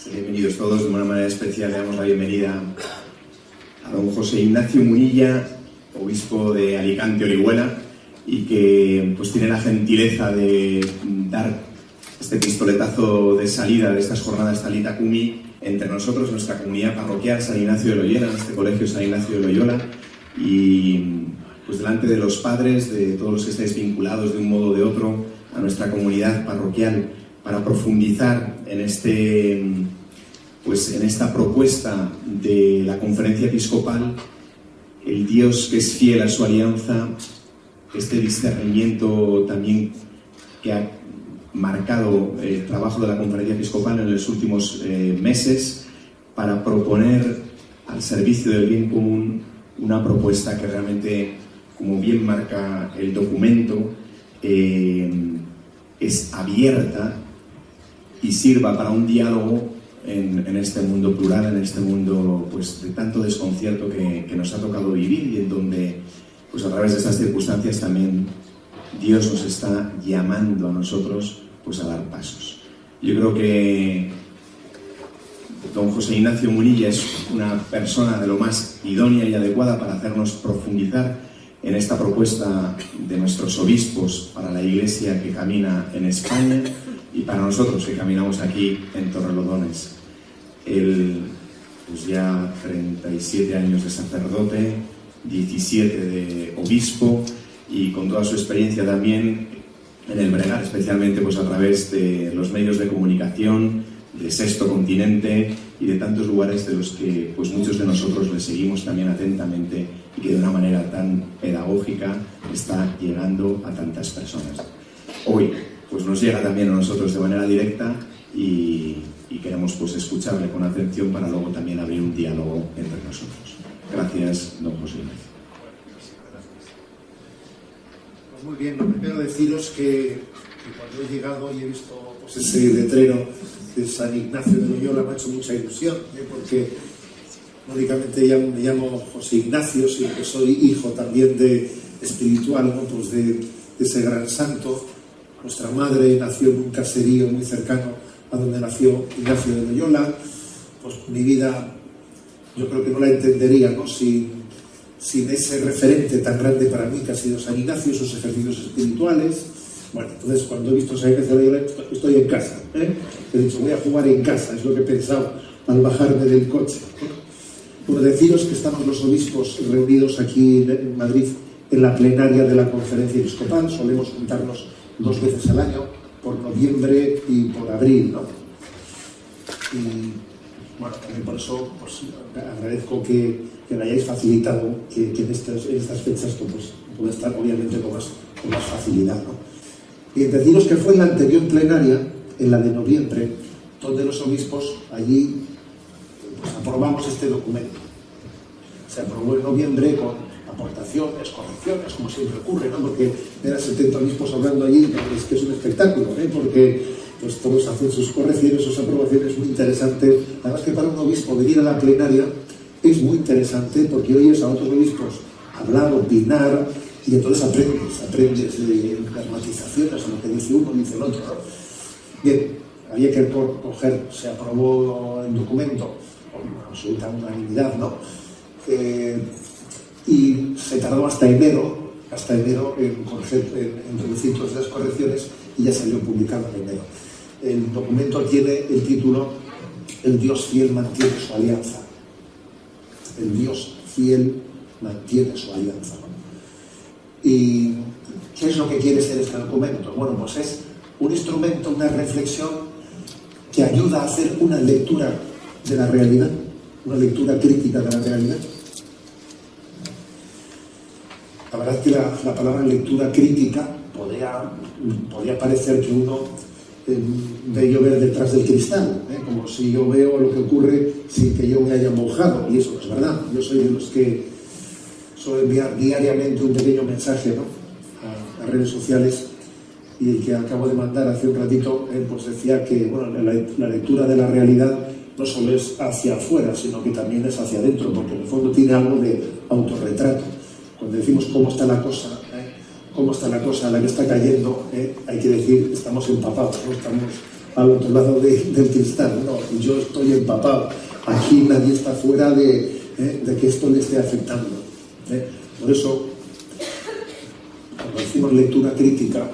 Bienvenidos todos. De una manera especial le damos la bienvenida a don José Ignacio Munilla, obispo de Alicante, Orihuela, y que pues tiene la gentileza de dar este pistoletazo de salida de estas jornadas Talitha Cumi entre nosotros, nuestra comunidad parroquial San Ignacio de Loyola, este colegio San Ignacio de Loyola, y pues delante de los padres, de todos los que estáis vinculados de un modo o de otro a nuestra comunidad parroquial, para profundizar en esta propuesta de la Conferencia Episcopal, el Dios que es fiel a su alianza, este discernimiento también que ha marcado el trabajo de la Conferencia Episcopal en los últimos meses, para proponer al servicio del bien común una propuesta que realmente, como bien marca el documento, es abierta y sirva para un diálogo en este mundo plural, en este mundo pues de tanto desconcierto que nos ha tocado vivir, y en donde pues a través de estas circunstancias también Dios nos está llamando a nosotros pues a dar pasos. Yo creo que don José Ignacio Munilla es una persona de lo más idónea y adecuada para hacernos profundizar en esta propuesta de nuestros obispos para la Iglesia que camina en España y para nosotros que caminamos aquí en Torrelodones. Él, pues ya 37 años de sacerdote, 17 de obispo, y con toda su experiencia también en el bregar, especialmente pues a través de los medios de comunicación, de Sexto Continente y de tantos lugares de los que pues muchos de nosotros le seguimos también atentamente, y que de una manera tan pedagógica está llegando a tantas personas. Hoy pues nos llega también a nosotros de manera directa, y queremos pues escucharle con atención para luego también abrir un diálogo entre nosotros. Gracias, don José Ignacio. Pues muy bien, lo primero deciros que cuando he llegado y he visto pues ese letrero de San Ignacio de Loyola me ha hecho mucha ilusión, porque únicamente me llamo José Ignacio, sino que soy hijo también de espiritual, ¿no? Pues de ese gran santo. Nuestra madre nació en un caserío muy cercano a donde nació Ignacio de Loyola. Pues mi vida yo creo que no la entendería, ¿no? sin ese referente tan grande para mí que ha sido San Ignacio, sus ejercicios espirituales. Bueno, entonces cuando he visto San Ignacio de Loyola estoy en casa, he dicho voy a jugar en casa, es lo que he pensado al bajarme del coche. Bueno, deciros que estamos los obispos reunidos aquí en Madrid en la plenaria de la Conferencia Episcopal. Solemos juntarnos 2 veces al año, por noviembre y por abril, ¿no? Y bueno, también por eso pues, agradezco que me hayáis facilitado que en estas fechas pues, pueda estar obviamente con más facilidad, ¿no? Y deciros que fue en la anterior plenaria, en la de noviembre, donde los obispos allí pues, aprobamos este documento. Se aprobó en noviembre con aportaciones, correcciones, como siempre ocurre, ¿no? Porque eran 70 obispos hablando allí, es que es un espectáculo, porque pues, todos hacen sus correcciones, sus aprobaciones, muy interesante. Además que para un obispo venir a la plenaria es muy interesante, porque oyes a otros obispos hablar, opinar, y entonces aprendes de las matizaciones, de lo que dice uno, dice el otro, ¿no? Bien, había que coger, se aprobó el documento con absoluta unanimidad, ¿no? Y se tardó hasta enero en introducir todas las correcciones, y ya salió publicado en enero. El documento tiene el título El Dios fiel mantiene su alianza. El Dios fiel mantiene su alianza, ¿no? ¿Y qué es lo que quiere ser este documento? Bueno, pues es un instrumento, una reflexión que ayuda a hacer una lectura de la realidad, una lectura crítica de la realidad. La verdad es que la palabra lectura crítica podría parecer que uno ve llover detrás del cristal, como si yo veo lo que ocurre sin que yo me haya mojado, y eso no es verdad. Yo soy de los que suelo enviar diariamente un pequeño mensaje, ¿no? a redes sociales, y el que acabo de mandar hace un ratito pues decía que bueno, la lectura de la realidad no solo es hacia afuera, sino que también es hacia adentro, porque en el fondo tiene algo de autorretrato. Cuando decimos cómo está la cosa a la que está cayendo, hay que decir estamos empapados, ¿no? Estamos al otro lado del cristal. No, yo estoy empapado. Aquí nadie está fuera de que esto le esté afectando. Por eso, cuando decimos lectura crítica,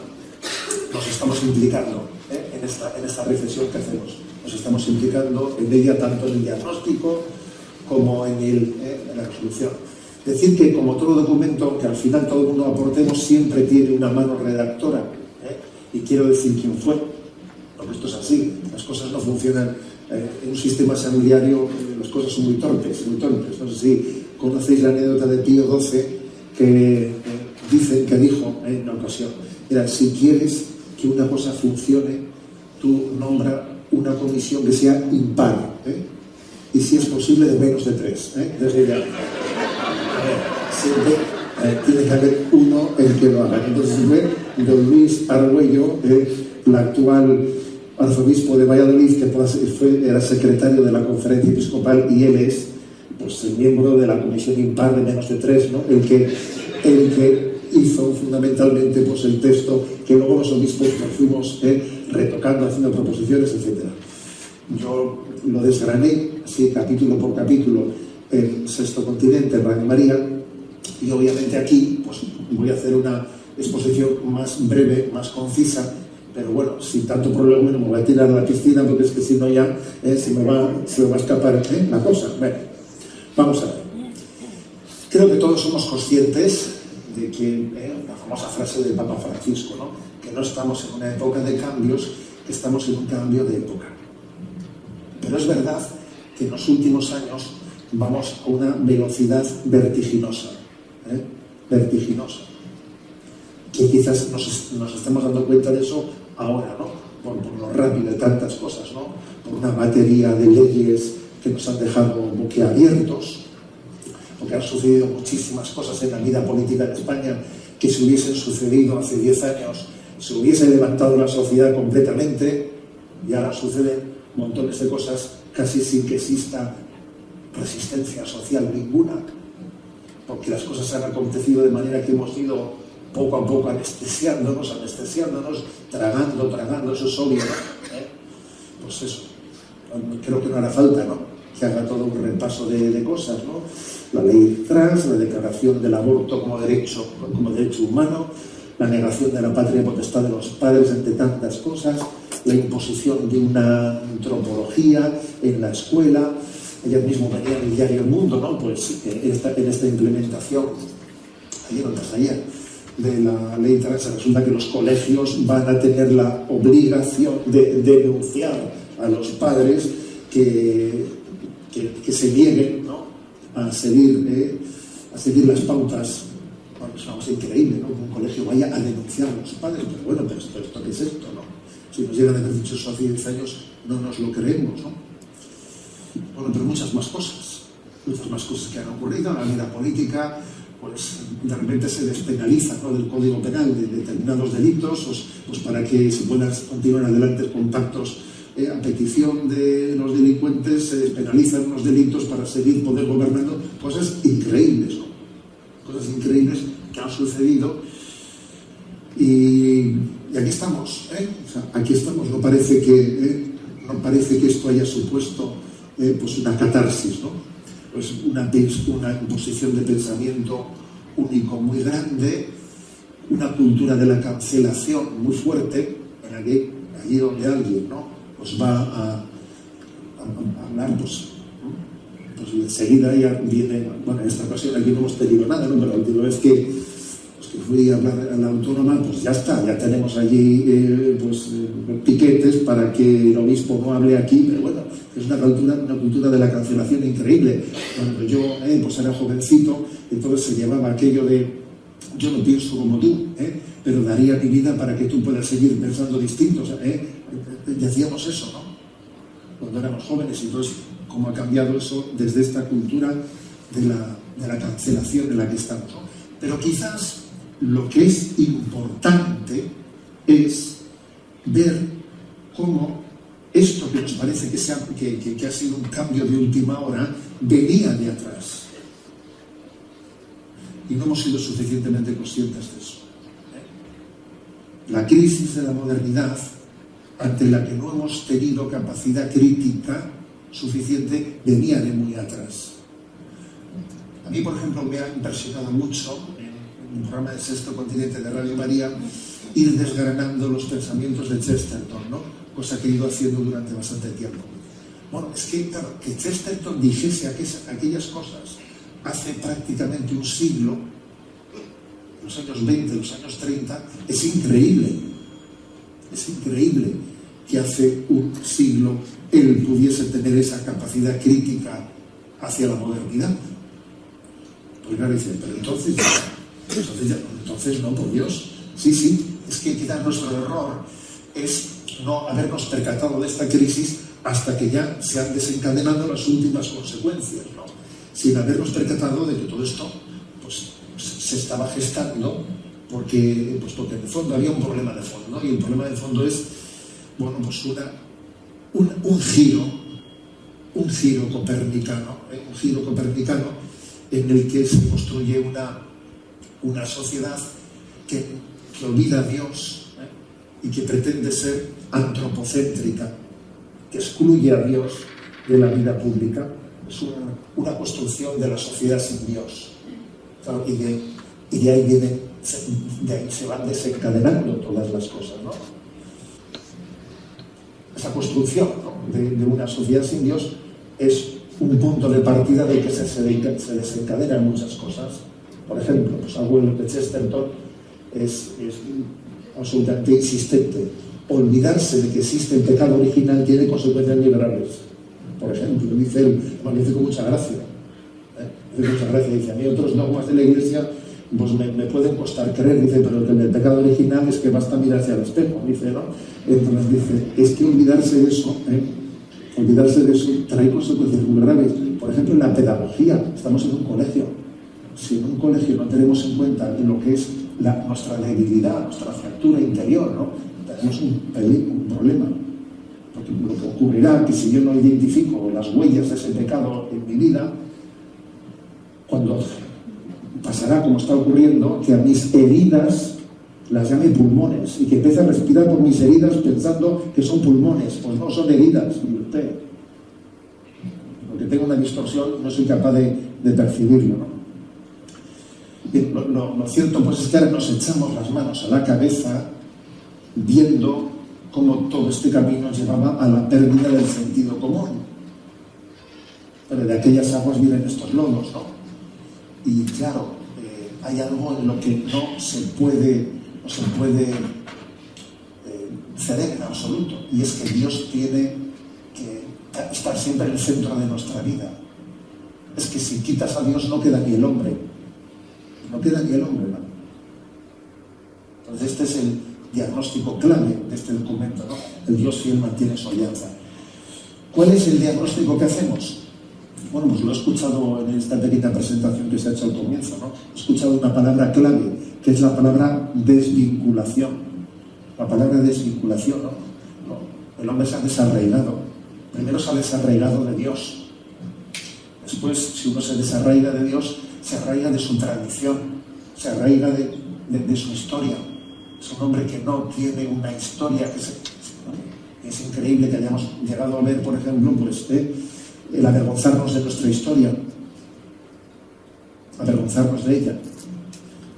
nos estamos implicando en esta reflexión que hacemos. Nos estamos implicando en ella tanto en el diagnóstico como en la resolución. Decir que, como todo documento, que al final todo el mundo aportemos, siempre tiene una mano redactora. Y quiero decir quién fue, porque esto es así. Las cosas no funcionan en un sistema sanitario, las cosas son muy torpes, muy torpes. No sé si conocéis la anécdota de Pío XII, que dijo en una ocasión, era: si quieres que una cosa funcione, tú nombra una comisión que sea impar, y si es posible de menos de 3. Entonces ya, siempre tiene que haber uno el que lo haga. Entonces fue don Luis Argüello, el actual arzobispo de Valladolid, que era secretario de la Conferencia Episcopal, y él es pues el miembro de la comisión impar de menos de 3, ¿no? el que hizo fundamentalmente pues el texto que luego los obispos nos fuimos retocando, haciendo proposiciones, etc. Yo lo desgrané así capítulo por capítulo en Sexto Continente, en Radio María, y obviamente aquí pues voy a hacer una exposición más breve, más concisa, pero bueno, sin tanto problema no me voy a tirar a la piscina, porque es que si no ya se me va a escapar la cosa. Bueno, vamos a ver. Creo que todos somos conscientes de que la famosa frase del Papa Francisco, ¿no? Que no estamos en una época de cambios, que estamos en un cambio de época. Pero es verdad que en los últimos años vamos a una velocidad vertiginosa, vertiginosa, que quizás nos estemos dando cuenta de eso ahora, ¿no? Por lo rápido de tantas cosas, ¿no? Por una batería de leyes que nos han dejado boquiabiertos, porque han sucedido muchísimas cosas en la vida política de España que si hubiesen sucedido hace 10 años se hubiese levantado la sociedad completamente, y ahora suceden montones de cosas casi sin que exista resistencia social ninguna, porque las cosas han acontecido de manera que hemos ido poco a poco anestesiándonos, tragando, eso es obvio, ¿no? Pues eso, creo que no hará falta, ¿no?, que haga todo un repaso de cosas, ¿no? La ley trans, la declaración del aborto como derecho humano, la negación de la patria potestad de los padres, entre tantas cosas, la imposición de una antropología en la escuela. Ayer mismo venía en el diario El Mundo, ¿no?, pues en esta implementación, ayer o ayer, de la ley trans, resulta que los colegios van a tener la obligación de denunciar a los padres que se nieguen, ¿no?, a seguir las pautas. Bueno, es una cosa increíble, ¿no?, que un colegio vaya a denunciar a los padres. Pero bueno, pero ¿esto qué es esto, no? Si nos llegan a haber dicho eso hace 10 años, no nos lo creemos, ¿no? Bueno, pero muchas más cosas que han ocurrido en la vida política. Pues de repente se despenaliza, ¿no?, del Código Penal de determinados delitos, pues para que se puedan continuar adelante con pactos a petición de los delincuentes, se despenalizan unos delitos para seguir poder gobernando. Cosas increíbles, ¿no? Cosas increíbles que han sucedido, y aquí estamos, O sea, aquí estamos. No parece que esto haya supuesto pues una catarsis, ¿no? Pues una imposición de pensamiento único muy grande, una cultura de la cancelación muy fuerte, en la que allí donde alguien, ¿no?, pues va a hablar, pues enseguida ya viene. Bueno, en esta ocasión aquí no hemos tenido nada, ¿no?, pero la última vez que fui a hablar a la autónoma, pues ya está, ya tenemos allí piquetes para que el obispo no hable aquí. Pero bueno, es una cultura de la cancelación increíble. Cuando yo pues era jovencito, entonces se llevaba aquello de: yo no pienso como tú, pero daría mi vida para que tú puedas seguir pensando distinto. Decíamos eso, ¿no?, cuando éramos jóvenes. Y entonces, ¿cómo ha cambiado eso desde esta cultura de la cancelación en la que estamos, ¿no? Pero quizás lo que es importante es ver cómo esto que nos parece que ha sido un cambio de última hora venía de atrás, y no hemos sido suficientemente conscientes de eso. La crisis de la modernidad ante la que no hemos tenido capacidad crítica suficiente, venía de muy atrás. A mí, por ejemplo, me ha impresionado mucho en un programa de Sexto Continente de Radio María ir desgranando los pensamientos de Chesterton, ¿no? Cosa que he ido haciendo durante bastante tiempo. Bueno, es que, claro, que Chesterton dijese aquellas cosas hace prácticamente un siglo, los años 20, los años 30, es increíble. Es increíble que hace un siglo él pudiese tener esa capacidad crítica hacia la modernidad. Pues claro, dice, pero entonces no, por Dios. Sí, es que quizás nuestro error es no habernos percatado de esta crisis hasta que ya se han desencadenado las últimas consecuencias, ¿no? Sin habernos percatado de que todo esto pues, se estaba gestando porque en el fondo había un problema de fondo, y el problema de fondo es, bueno, pues un giro copernicano, en el que se construye una sociedad que olvida a Dios, y que pretende ser antropocéntrica, que excluye a Dios de la vida pública. Es una construcción de la sociedad sin Dios. Claro, y de ahí se van desencadenando todas las cosas, ¿no? Esa construcción, ¿no?, de una sociedad sin Dios es un punto de partida del que se desencadenan muchas cosas. Por ejemplo, pues abuelo de Chesterton es absolutamente insistente. Olvidarse de que existe el pecado original tiene consecuencias muy graves. Por ejemplo, dice él, me dice con mucha gracia. Dice, a mí otros dogmas de la Iglesia pues me pueden costar creer, dice, pero el pecado original es que basta mirar hacia el espejo, dice, ¿no? Entonces dice, es que olvidarse de eso trae consecuencias muy graves. Por ejemplo, en la pedagogía, estamos en un colegio. Si en un colegio no tenemos en cuenta lo que es nuestra debilidad, nuestra fractura interior, ¿no?, tenemos un problema. Porque lo que ocurrirá, que si yo no identifico las huellas de ese pecado en mi vida, cuando pasará como está ocurriendo, que a mis heridas las llame pulmones y que empiece a respirar por mis heridas pensando que son pulmones. Pues no, son heridas, mire usted. Porque tengo una distorsión, no soy capaz de percibirlo, ¿no? Lo cierto pues es que ahora nos echamos las manos a la cabeza viendo cómo todo este camino llevaba a la pérdida del sentido común. Pero de aquellas aguas vienen estos lodos, ¿no? Y claro, hay algo en lo que no se puede ceder en absoluto, y es que Dios tiene que estar siempre en el centro de nuestra vida. Es que si quitas a Dios no queda ni el hombre. No queda ni el hombre, ¿no? Entonces este es el diagnóstico clave de este documento, ¿no? El Dios fiel mantiene su alianza. ¿Cuál es el diagnóstico que hacemos? Bueno, pues lo he escuchado en esta pequeña presentación que se ha hecho al comienzo, ¿no? He escuchado una palabra clave, que es la palabra desvinculación. La palabra desvinculación, ¿no? El hombre se ha desarraigado. Primero se ha desarraigado de Dios. Después, si uno se desarraiga de Dios, se arraiga de su tradición, se arraiga de su historia. Es un hombre que no tiene una historia que es increíble que hayamos llegado a ver, por ejemplo, pues, el avergonzarnos de nuestra historia, avergonzarnos de ella,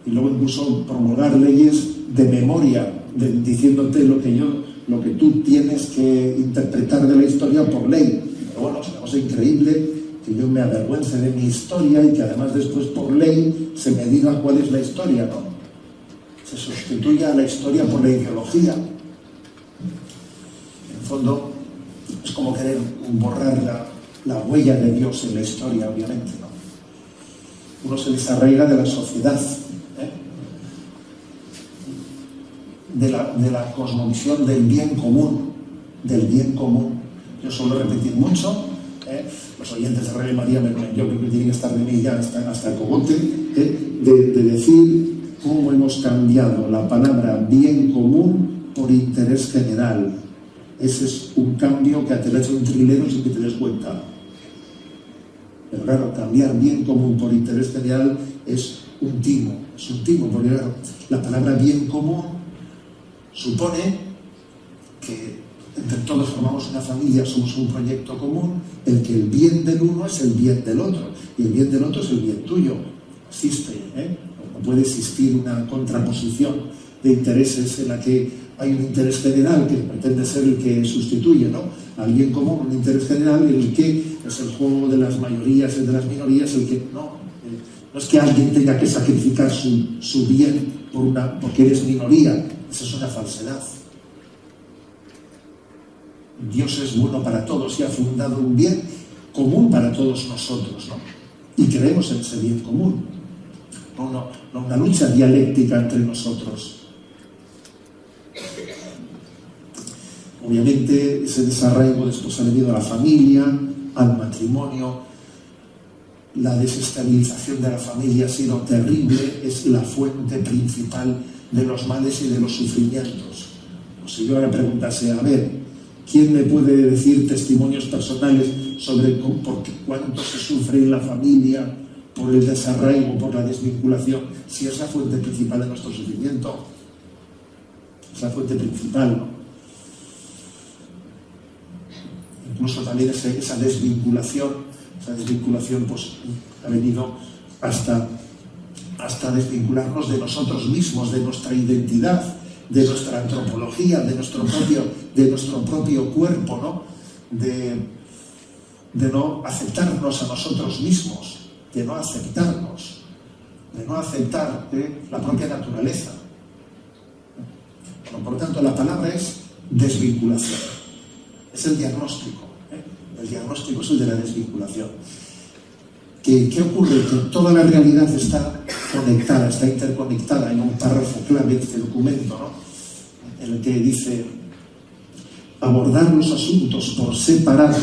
y luego incluso promulgar leyes de memoria, diciéndote lo que tú tienes que interpretar de la historia por ley. Pero bueno, es una cosa increíble que yo me avergüence de mi historia y que además después por ley se me diga cuál es la historia, ¿no? Se sustituye a la historia por la ideología. En el fondo es como querer borrar la huella de Dios en la historia, obviamente, ¿no? Uno se desarraiga de la sociedad, de la cosmovisión del bien común, Yo suelo repetir mucho, los oyentes de Radio María yo creo que tienen que estar de mí ya hasta el cogote, de decir cómo hemos cambiado la palabra bien común por interés general. Ese es un cambio que te lo ha hecho un trilero sin que te des cuenta. Pero claro, cambiar bien común por interés general es un timo, porque claro, la palabra bien común supone que entre todos formamos una familia, somos un proyecto común, el que el bien del uno es el bien del otro, y el bien del otro es el bien tuyo. Existe, no puede existir una contraposición de intereses en la que hay un interés general que pretende ser el que sustituye, ¿no?, al bien común, un interés general en el que es el juego de las mayorías y de las minorías, el que no es que alguien tenga que sacrificar su bien porque eres minoría. Esa es una falsedad. Dios es bueno para todos y ha fundado un bien común para todos nosotros, ¿no? Y creemos en ese bien común. No una lucha dialéctica entre nosotros. Obviamente ese desarraigo después ha venido a la familia, al matrimonio. La desestabilización de la familia ha sido terrible, es la fuente principal de los males y de los sufrimientos. Pues si yo ahora preguntase, a ver, ¿quién me puede decir testimonios personales sobre cuánto se sufre en la familia por el desarraigo, por la desvinculación? Si es la fuente principal de nuestro sufrimiento, es la fuente principal, ¿no? Incluso también esa desvinculación pues ha venido hasta desvincularnos de nosotros mismos, de nuestra identidad, de nuestra antropología, de nuestro propio cuerpo, ¿no? De no aceptarnos a nosotros mismos, de no aceptarnos, de no aceptar la propia naturaleza. Bueno, por lo tanto, la palabra es desvinculación. Es el diagnóstico. El diagnóstico es el de la desvinculación. ¿Qué ocurre? Que toda la realidad está conectada, está interconectada. En un párrafo clave de este documento, ¿no?, en el que dice: abordar los asuntos por separado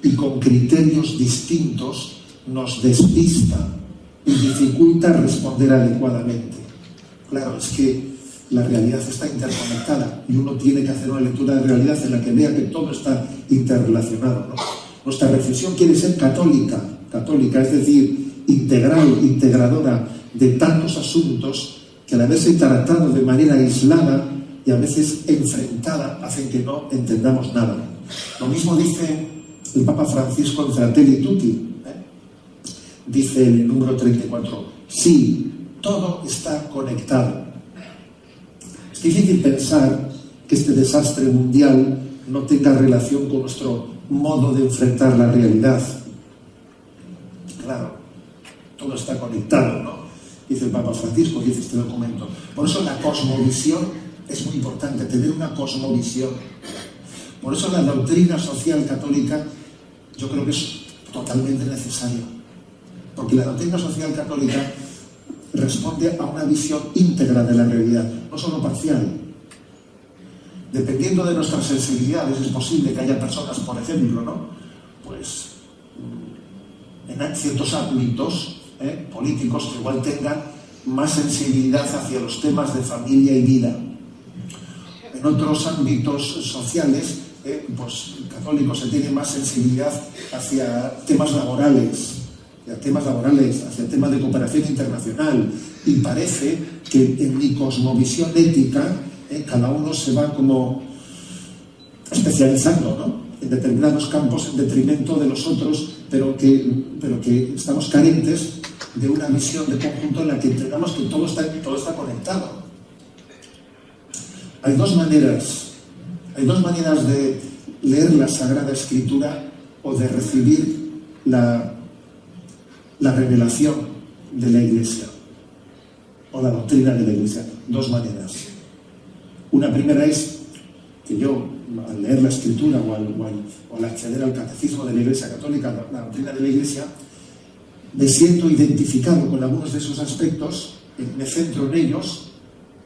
y con criterios distintos nos despista y dificulta responder adecuadamente. Claro, es que la realidad está interconectada y uno tiene que hacer una lectura de realidad en la que vea que todo está interrelacionado, ¿no? Nuestra reflexión quiere ser católica, es decir, integral, integradora de tantos asuntos que al haberse tratado de manera aislada y a veces enfrentada hacen que no entendamos nada. Lo mismo dice el Papa Francisco en Fratelli Tutti, dice en el número 34, sí, todo está conectado. Es difícil pensar que este desastre mundial no tenga relación con nuestro modo de enfrentar la realidad. Claro, todo está conectado, ¿no?, dice el Papa Francisco, dice este documento. Por eso la cosmovisión es muy importante, tener una cosmovisión. Por eso la doctrina social católica yo creo que es totalmente necesaria, porque la doctrina social católica responde a una visión íntegra de la realidad, no solo parcial. Dependiendo de nuestras sensibilidades, es posible que haya personas, por ejemplo, ¿no?, pues en ciertos ámbitos políticos que igual tengan más sensibilidad hacia los temas de familia y vida. En otros ámbitos sociales, pues católicos se tiene más sensibilidad hacia temas laborales, hacia temas de cooperación internacional, y parece que en mi cosmovisión ética cada uno se va como especializando, ¿no?, en determinados campos en detrimento de los otros, pero que estamos carentes de una visión de conjunto en la que entendamos que todo está conectado. Hay dos maneras de leer la Sagrada Escritura o de recibir la revelación de la Iglesia o la doctrina de la Iglesia. Dos maneras. Una primera es que yo, al leer la Escritura o al acceder al catecismo de la Iglesia Católica, la doctrina de la Iglesia, me siento identificado con algunos de esos aspectos, me centro en ellos,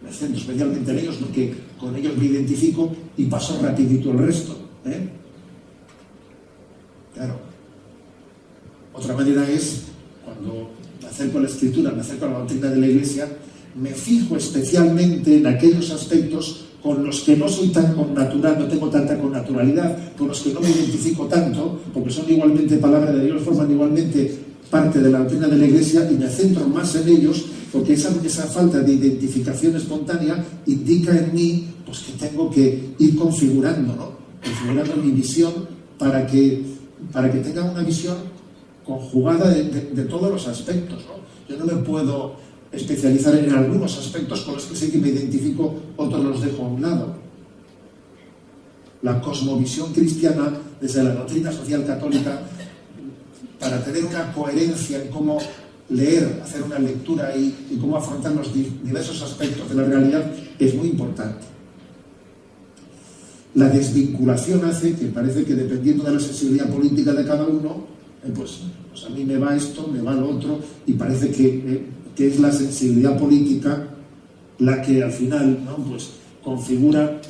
me centro especialmente en ellos porque con ellos me identifico y paso rapidito el resto. Claro. Otra manera es, cuando me acerco a la Escritura, me acerco a la doctrina de la Iglesia, me fijo especialmente en aquellos aspectos con los que no soy tan connatural, no tengo tanta connaturalidad, con los que no me identifico tanto, porque son igualmente palabra de Dios, forman igualmente parte de la doctrina de la Iglesia, y me centro más en ellos, porque esa falta de identificación espontánea indica en mí pues, que tengo que ir configurando, ¿no?, configurando mi visión para que tenga una visión conjugada de todos los aspectos, ¿no? Yo no me puedo especializar en algunos aspectos con los que sé que me identifico, otros los dejo a un lado. La cosmovisión cristiana, desde la doctrina social católica, para tener una coherencia en cómo leer, hacer una lectura y cómo afrontar los diversos aspectos de la realidad, es muy importante. La desvinculación hace que parece que, dependiendo de la sensibilidad política de cada uno, pues a mí me va esto, me va lo otro, y parece que es la sensibilidad política la que al final, ¿no?, pues configura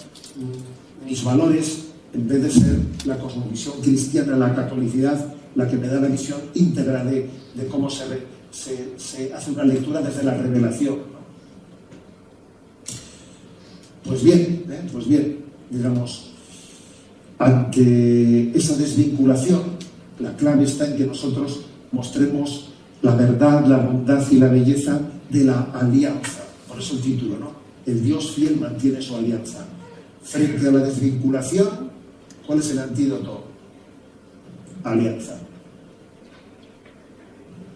mis valores, en vez de ser la cosmovisión cristiana, la catolicidad, la que me da la visión íntegra de cómo se hace una lectura desde la revelación, ¿no? Pues bien, digamos, ante esa desvinculación, la clave está en que nosotros mostremos la verdad, la bondad y la belleza de la alianza. Por eso el título, ¿no? El Dios fiel mantiene su alianza. Frente a la desvinculación, ¿cuál es el antídoto? Alianza.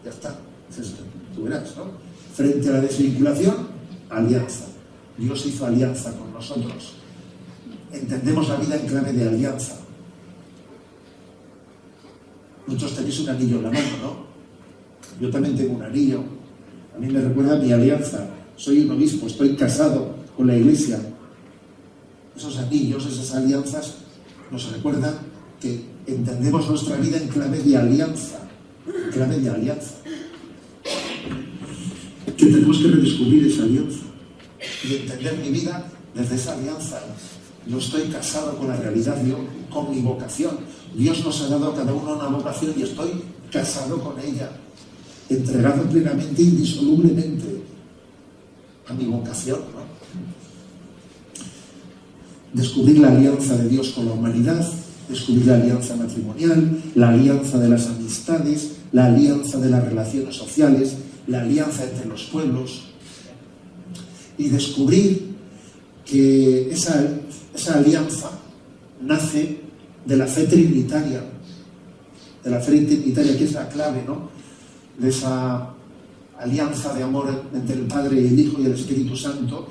Ya está. Tú verás, ¿no? Frente a la desvinculación, alianza. Dios hizo alianza con nosotros. Entendemos la vida en clave de alianza. Muchos tenéis un anillo en la mano, ¿no? Yo también tengo un anillo. A mí me recuerda mi alianza. Soy un obispo, estoy casado con la Iglesia. Esos anillos, esas alianzas, nos recuerdan que entendemos nuestra vida en clave de alianza. En clave de alianza. Que tenemos que redescubrir esa alianza y entender mi vida desde esa alianza. Yo estoy casado con la realidad, con mi vocación. Dios nos ha dado a cada uno una vocación y estoy casado con ella, entregado plenamente, indisolublemente a mi vocación, ¿no? Descubrir la alianza de Dios con la humanidad, descubrir la alianza matrimonial, la alianza de las amistades, la alianza de las relaciones sociales, la alianza entre los pueblos, y descubrir que esa alianza nace de la fe trinitaria, que es la clave, ¿no?, de esa alianza de amor entre el Padre, el Hijo y el Espíritu Santo,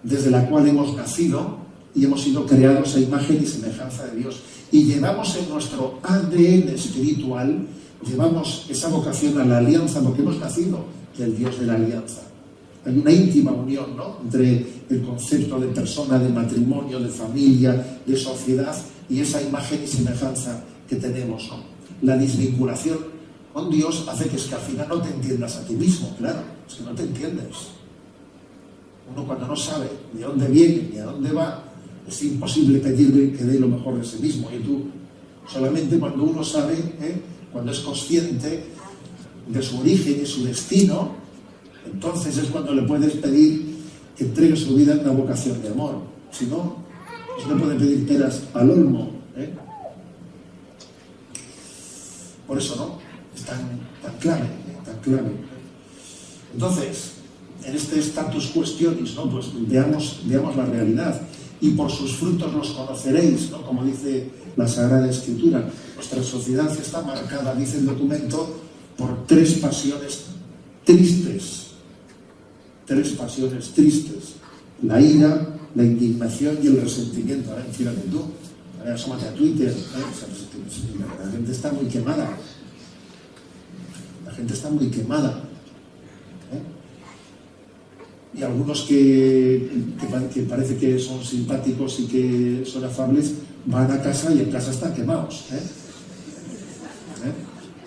desde la cual hemos nacido y hemos sido creados a imagen y semejanza de Dios. Y llevamos en nuestro ADN espiritual, llevamos esa vocación a la alianza, porque hemos nacido del Dios de la alianza. Hay una íntima unión, ¿no?, entre el concepto de persona, de matrimonio, de familia, de sociedad, y esa imagen y semejanza que tenemos, ¿no? La desvinculación con Dios hace que al final no te entiendas a ti mismo, claro, es que no te entiendes. Uno, cuando no sabe de dónde viene ni a dónde va, es imposible pedirle que dé lo mejor de sí mismo. Y tú, solamente cuando uno sabe, cuando es consciente de su origen y su destino, entonces es cuando le puedes pedir que entregue su vida en una vocación de amor. Si no, pues no puede pedir peras al olmo, Por eso, ¿no?, es tan clave, tan clave. Entonces, en este status questionis, ¿no?, pues veamos la realidad. Y por sus frutos los conoceréis, ¿no?, como dice la Sagrada Escritura. Nuestra sociedad está marcada, dice el documento, por tres pasiones tristes. Tres pasiones tristes: la ira, la indignación y el resentimiento. Ahora, fíjate tú, ahora asómate a Twitter, la gente está muy quemada. La gente está muy quemada. Y algunos que parece que son simpáticos y que son afables, van a casa y en casa están quemados.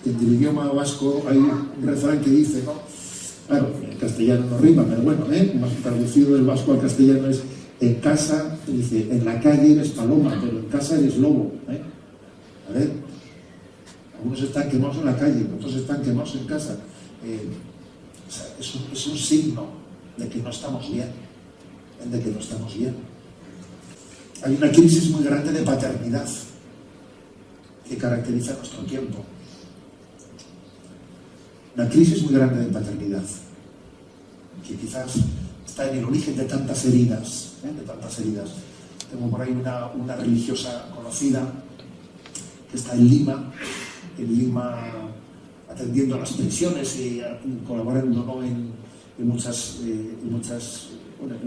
En el idioma vasco hay un refrán que dice, ¿no? Claro, en castellano no rima, pero bueno, más traducido del vasco al castellano es: en casa, dice, en la calle eres paloma, pero en casa eres lobo. A ver, algunos están quemados en la calle, otros están quemados en casa. Es un signo de que no estamos bien, Hay una crisis muy grande de paternidad que caracteriza nuestro tiempo. Una crisis muy grande de paternidad, que quizás está en el origen de tantas heridas, Tengo por ahí una religiosa conocida que está en Lima atendiendo a las pensiones y colaborando, ¿no?, en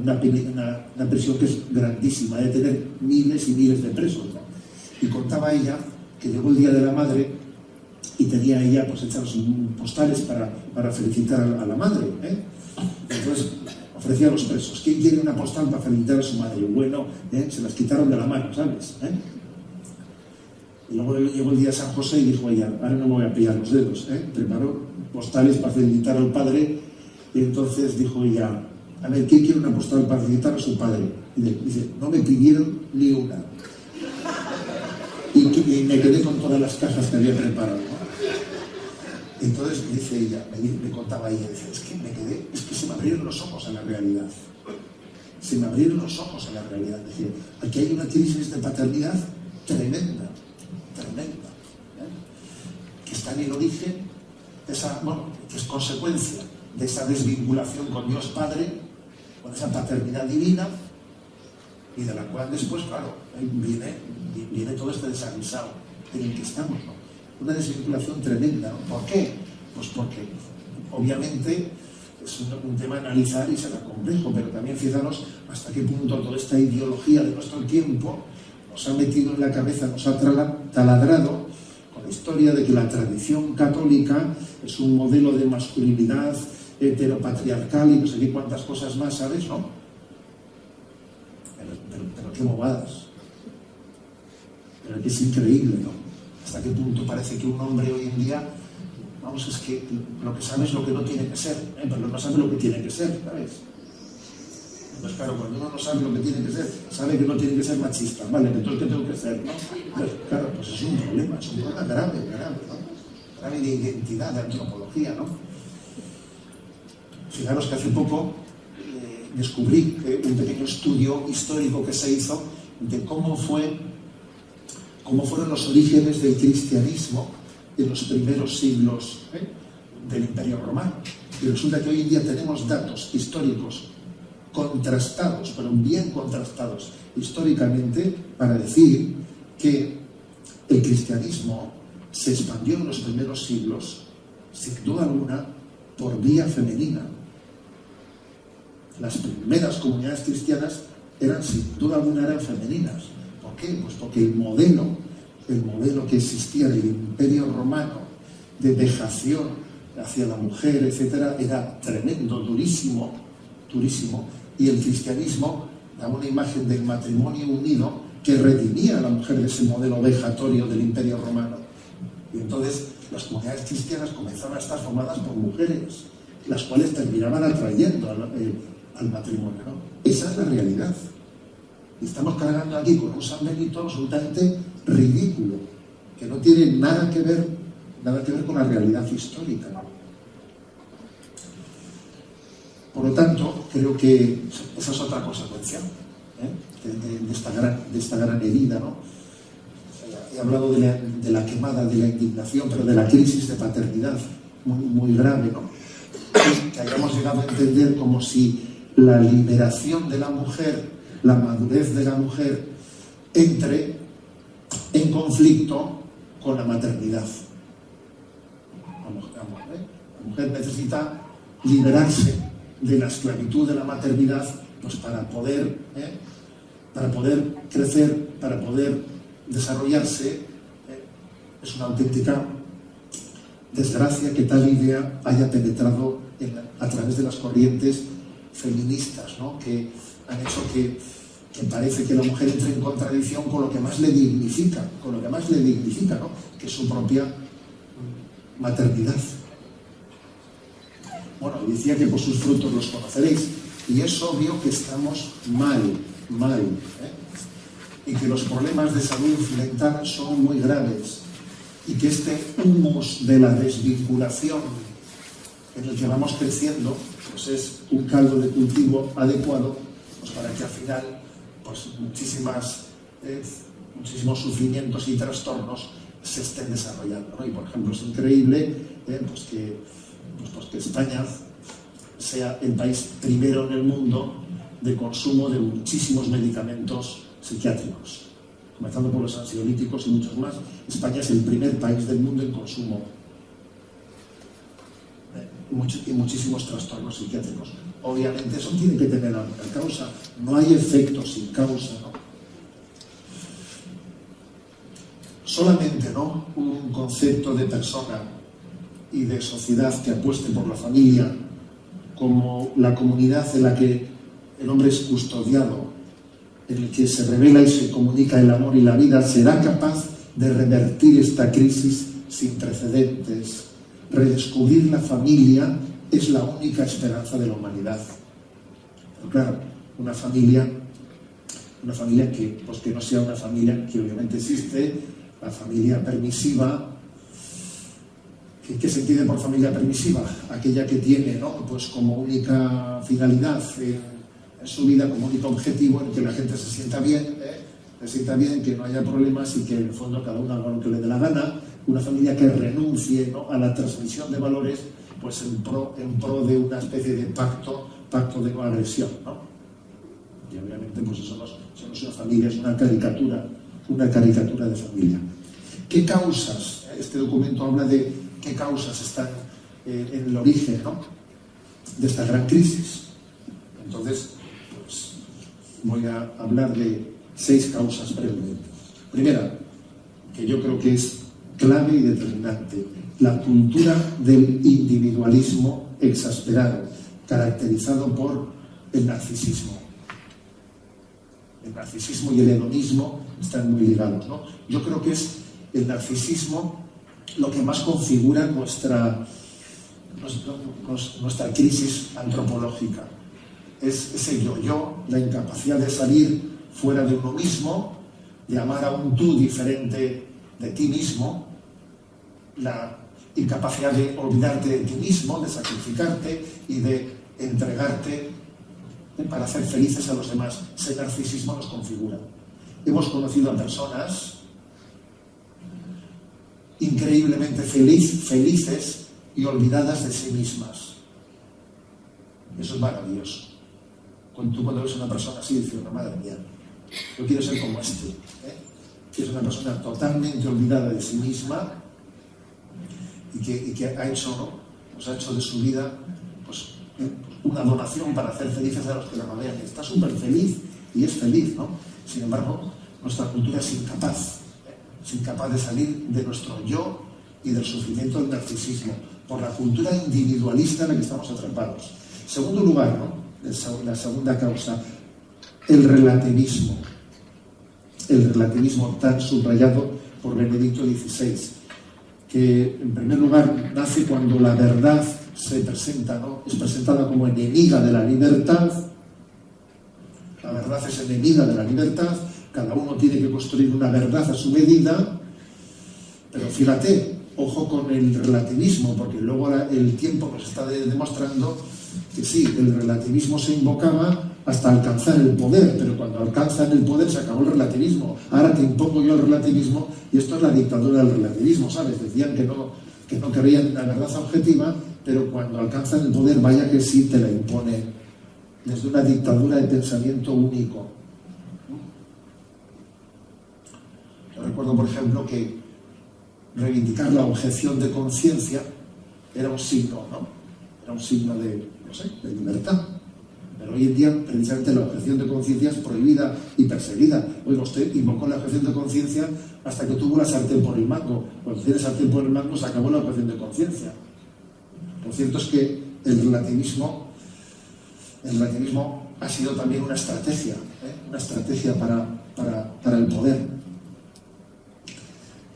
una prisión que es grandísima, de tener miles y miles de presos, ¿no? Y contaba ella que llegó el Día de la Madre y tenía ella pues hechas postales para felicitar a la madre, ¿eh? Entonces ofrecía a los presos: ¿quién quiere una postal para felicitar a su madre? Y bueno, se las quitaron de la mano, ¿sabes? Y luego llegó el día de San José y dijo ella: ahora no me voy a pillar los dedos, preparó postales para felicitar al padre. Y entonces dijo ella: a ver, ¿quién quiere una postal para felicitar a su padre? Y dice: no me pidieron ni una. Y me quedé con todas las cajas que había preparado, ¿no? Entonces dice ella, me contaba ella, dice: es que se me abrieron los ojos a la realidad. Se me abrieron los ojos a la realidad. Decía, aquí hay una crisis de paternidad tremenda, que está en el origen, que es consecuencia de esa desvinculación con Dios Padre, con esa paternidad divina, y de la cual después, claro, viene todo este desaguisado en el que estamos, ¿no? Una desvinculación tremenda, ¿no? ¿Por qué? Pues porque obviamente es un tema a analizar y será complejo, pero también fijaros hasta qué punto toda esta ideología de nuestro tiempo nos ha metido en la cabeza, nos ha taladrado con la historia de que la tradición católica es un modelo de masculinidad heteropatriarcal y no sé qué cuántas cosas más, ¿sabes? ¿No? Pero qué bobadas. Pero que es increíble, ¿no? Hasta qué punto parece que un hombre hoy en día, vamos, es que lo que sabe es lo que no tiene que ser, pero no sabe lo que tiene que ser, ¿sabes? Pues claro, cuando uno no sabe lo que tiene que ser, sabe que no tiene que ser machista, ¿vale? Entonces, ¿qué tengo que ser, no? Pues, claro, pues es un problema grave, ¿no? Grave de identidad, de antropología, ¿no? Fijaros que hace poco descubrí un pequeño estudio histórico que se hizo de cómo fueron los orígenes del cristianismo en los primeros siglos del Imperio Romano. Y resulta que hoy en día tenemos datos históricos contrastados, pero bien contrastados históricamente, para decir que el cristianismo se expandió en los primeros siglos, sin duda alguna, por vía femenina. Las primeras comunidades cristianas sin duda alguna eran femeninas. ¿Por qué? Pues porque el modelo que existía en el Imperio Romano de vejación hacia la mujer, etcétera, era tremendo, durísimo, y el cristianismo daba una imagen del matrimonio unido que redimía a la mujer de ese modelo vejatorio del Imperio Romano. Y entonces las comunidades cristianas comenzaron a estar formadas por mujeres, las cuales terminaban atrayendo al matrimonio, ¿no? Esa es la realidad. Y estamos cargando aquí con un San Benito absolutamente ridículo, que no tiene nada que ver con la realidad histórica, ¿no? Por lo tanto, creo que esa es otra consecuencia de esta gran herida, ¿no? He hablado de la quemada, de la indignación, pero de la crisis de paternidad muy, muy grave, ¿no? Que hayamos llegado a entender como si la liberación de la mujer, la madurez de la mujer, entre en conflicto con la maternidad. La mujer necesita liberarse de la esclavitud de la maternidad, pues para poder crecer, para poder desarrollarse. Es una auténtica desgracia que tal idea haya penetrado a través de las corrientes feministas, ¿no? Que han hecho que parece que la mujer entre en contradicción con lo que más le dignifica, ¿no? Que es su propia maternidad. Bueno, decía que por sus frutos los conoceréis, y es obvio que estamos mal, y que los problemas de salud mental son muy graves, y que este humus de la desvinculación en el que vamos creciendo, pues es un caldo de cultivo adecuado, pues para que al final pues muchísimos sufrimientos y trastornos se estén desarrollando, ¿no? Y por ejemplo es increíble que España sea el país primero en el mundo de consumo de muchísimos medicamentos psiquiátricos, comenzando por los ansiolíticos y muchos más. España es el primer país del mundo en consumo y muchísimos trastornos psiquiátricos. Obviamente eso tiene que tener una causa, no hay efecto sin causa, ¿no? Solamente, ¿no?, un concepto de persona y de sociedad que apueste por la familia como la comunidad en la que el hombre es custodiado, en el que se revela y se comunica el amor y la vida, será capaz de revertir esta crisis sin precedentes. Redescubrir la familia es la única esperanza de la humanidad. Pero claro, una familia que, pues que no sea una familia que obviamente existe, la familia permisiva. ¿Qué se entiende por familia permisiva? Aquella que tiene, ¿no?, pues como única finalidad en su vida, como único objetivo, en que la gente se sienta bien, que no haya problemas y que en el fondo cada uno haga lo que le dé la gana. Una familia que renuncie, ¿no?, a la transmisión de valores, pues en pro de una especie de pacto de no agresión, ¿no? Y obviamente pues eso no es una familia, es una caricatura de familia. ¿Qué causas? Este documento habla de qué causas están en el origen, ¿no?, de esta gran crisis. Entonces, pues voy a hablar de 6 causas brevemente. Primera, que yo creo que es clave y determinante: la cultura del individualismo exasperado, caracterizado por el narcisismo. El narcisismo y el hedonismo están muy ligados, ¿no? Yo creo que es el narcisismo lo que más configura nuestra crisis antropológica. Es ese yo, la incapacidad de salir fuera de uno mismo, de amar a un tú diferente de ti mismo, la incapacidad de olvidarte de ti mismo, de sacrificarte y de entregarte para hacer felices a los demás. Ese narcisismo nos configura. Hemos conocido a personas increíblemente felices y olvidadas de sí mismas. Eso es maravilloso. Tú cuando ves a una persona así dices, no, madre mía, yo quiero ser como este, que es una persona totalmente olvidada de sí misma y que ha hecho, ¿no?, pues ha hecho de su vida pues una donación para hacer felices a los que la rodean. Está súper feliz y es feliz, ¿no? Sin embargo, nuestra cultura es incapaz de salir de nuestro yo y del sufrimiento del narcisismo, por la cultura individualista en la que estamos atrapados. Segundo lugar, ¿no?, la segunda causa, el relativismo tan subrayado por Benedicto XVI, que en primer lugar nace cuando la verdad se presenta, ¿no?, es presentada como enemiga de la libertad. La verdad es enemiga de la libertad, cada uno tiene que construir una verdad a su medida, pero fíjate, ojo con el relativismo, porque luego el tiempo nos está demostrando que sí, el relativismo se invocaba hasta alcanzar el poder, pero cuando alcanzan el poder se acabó el relativismo. Ahora te impongo yo el relativismo, y esto es la dictadura del relativismo, ¿sabes? Decían que no querían la verdad objetiva, pero cuando alcanzan el poder, vaya que sí te la imponen, desde una dictadura de pensamiento único. Yo recuerdo, por ejemplo, que reivindicar la objeción de conciencia era un signo, ¿no? Era un signo de libertad. Pero hoy en día, precisamente, la objeción de conciencia es prohibida y perseguida. Oiga, usted invocó la objeción de conciencia hasta que tuvo la sartén por el mango. Cuando tiene sartén por el mango, se acabó la objeción de conciencia. Lo cierto es que el relativismo ha sido también una estrategia para el poder.